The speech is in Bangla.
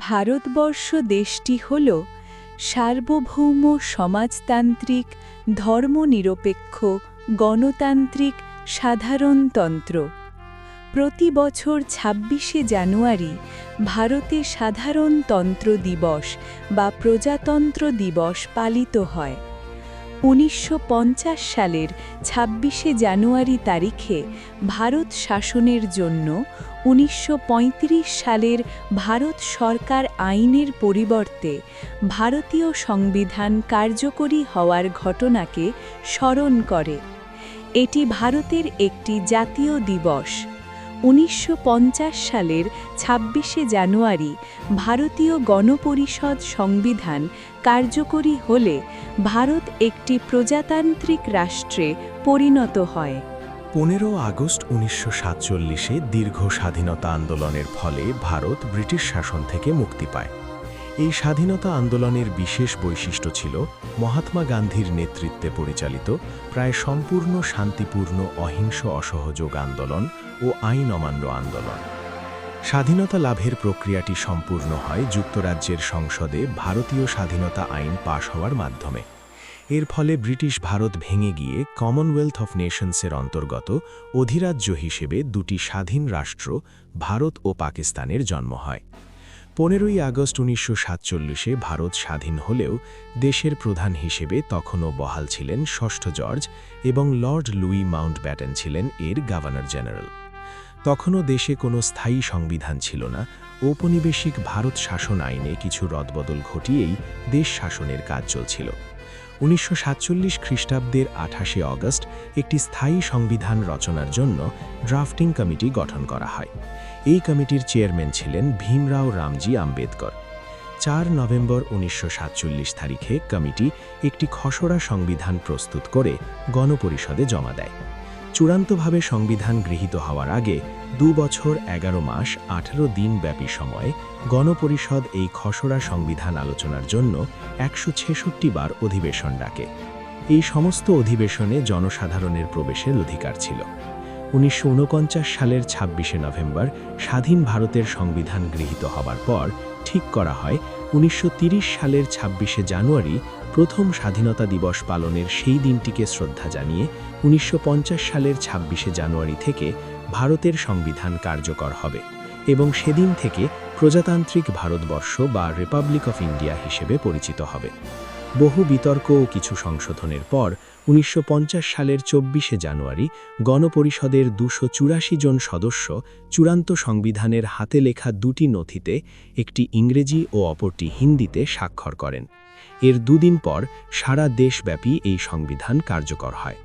ভারতবর্ষ দেশটি হল সার্বভৌম সমাজতান্ত্রিক ধর্মনিরপেক্ষ গণতান্ত্রিক সাধারণতন্ত্র। প্রতি বছর ২৬শে জানুয়ারি ভারতে সাধারণতন্ত্র দিবস বা প্রজাতন্ত্র দিবস পালিত হয়। ১৯৫০ সালের ২৬শে জানুয়ারি তারিখে ভারত শাসনের জন্য ১৯৩৫ সালের ভারত সরকার আইনের পরিবর্তে ভারতীয় সংবিধান কার্যকরী হওয়ার ঘটনাকে স্মরণ করে। এটি ভারতের একটি জাতীয় দিবস। ১৯৫০ সালের ২৬শে জানুয়ারি ভারতীয় গণপরিষদ সংবিধান কার্যকরী হলে ভারত একটি প্রজাতান্ত্রিক রাষ্ট্রে পরিণত হয়। ১৫ আগস্ট ১৯৪৭-এ দীর্ঘ স্বাধীনতা আন্দোলনের ফলে ভারত ব্রিটিশ শাসন থেকে মুক্তি পায়। এই স্বাধীনতা আন্দোলনের বিশেষ বৈশিষ্ট্য ছিল মহাত্মা গান্ধীর নেতৃত্বে পরিচালিত প্রায় সম্পূর্ণ শান্তিপূর্ণ অহিংস অসহযোগ আন্দোলন ও আইন অমান্য আন্দোলন। স্বাধীনতা লাভের প্রক্রিয়াটি সম্পূর্ণ হয় যুক্তরাজ্যের সংসদে ভারতীয় স্বাধীনতা আইন পাশ হওয়ার মাধ্যমে। এর ফলে ব্রিটিশ ভারত ভেঙে গিয়ে কমনওয়েলথ অফ নেশনসের অন্তর্গত অধিরাজ্য হিসেবে দুটি স্বাধীন রাষ্ট্র ভারত ও পাকিস্তানের জন্ম হয়। ১৫ই আগস্ট ১৯৪৭-এ ভারত স্বাধীন হলেও দেশের প্রধান হিসেবে তখনও বহাল ছিলেন ষষ্ঠ জর্জ এবং লর্ড লুই মাউন্টব্যাটেন ছিলেন এর গভর্নর জেনারেল। তখনও দেশে কোনো স্থায়ী সংবিধান ছিল না। ঔপনিবেশিক ভারত শাসন আইনে কিছু রদবদল ঘটিয়েই দেশ শাসনের কাজ চলছিল। ১৯৪৭ খ্রিস্টাব্দের ২৮শে অগস্ট একটি স্থায়ী সংবিধান রচনার জন্য ড্রাফটিং কমিটি গঠন করা হয়। এই কমিটির চেয়ারম্যান ছিলেন ভীমরাও রামজি আম্বেদকর। ৪ নভেম্বর ১৯৪৭ তারিখে কমিটি একটি খসড়া সংবিধান প্রস্তুত করে গণপরিষদে জমা দেয়। চূড়ান্তভাবে সংবিধান গৃহীত হওয়ার আগে ২ বছর ১১ মাস ১৮ দিন ব্যাপী সময়ে গণপরিষদ এই খসড়া সংবিধান আলোচনার জন্য ১৬৬ বার অধিবেশন ডাকে। এই সমস্ত অধিবেশনে জনসাধারণের প্রবেশের অধিকার ছিল। ১৯৪৯ সালের ২৬শে নভেম্বর স্বাধীন ভারতের সংবিধান গৃহীত হবার পর ঠিক করা হয় ১৯৩০ সালের ২৬শে জানুয়ারি প্রথম স্বাধীনতা দিবস পালনের সেই দিনটিকে শ্রদ্ধা জানিয়ে ১৯৫০ সালের ২৬শে জানুয়ারি থেকে ভারতের সংবিধান কার্যকর হবে এবং সেদিন থেকে প্রজাতান্ত্রিক ভারতবর্ষ বা রিপাবলিক অফ ইন্ডিয়া হিসেবে পরিচিত হবে। বহু বিতর্ক ও কিছু সংশোধনের পর ১৯৫০ সালের ২৪শে জানুয়ারি গণপরিষদের ২৮৪ জন সদস্য চূড়ান্ত সংবিধানের হাতে লেখা দুটি নথিতে, একটি ইংরেজি ও অপরটি হিন্দিতে স্বাক্ষর করেন। এর দুদিন পর সারা দেশব্যাপী এই সংবিধান কার্যকর হয়।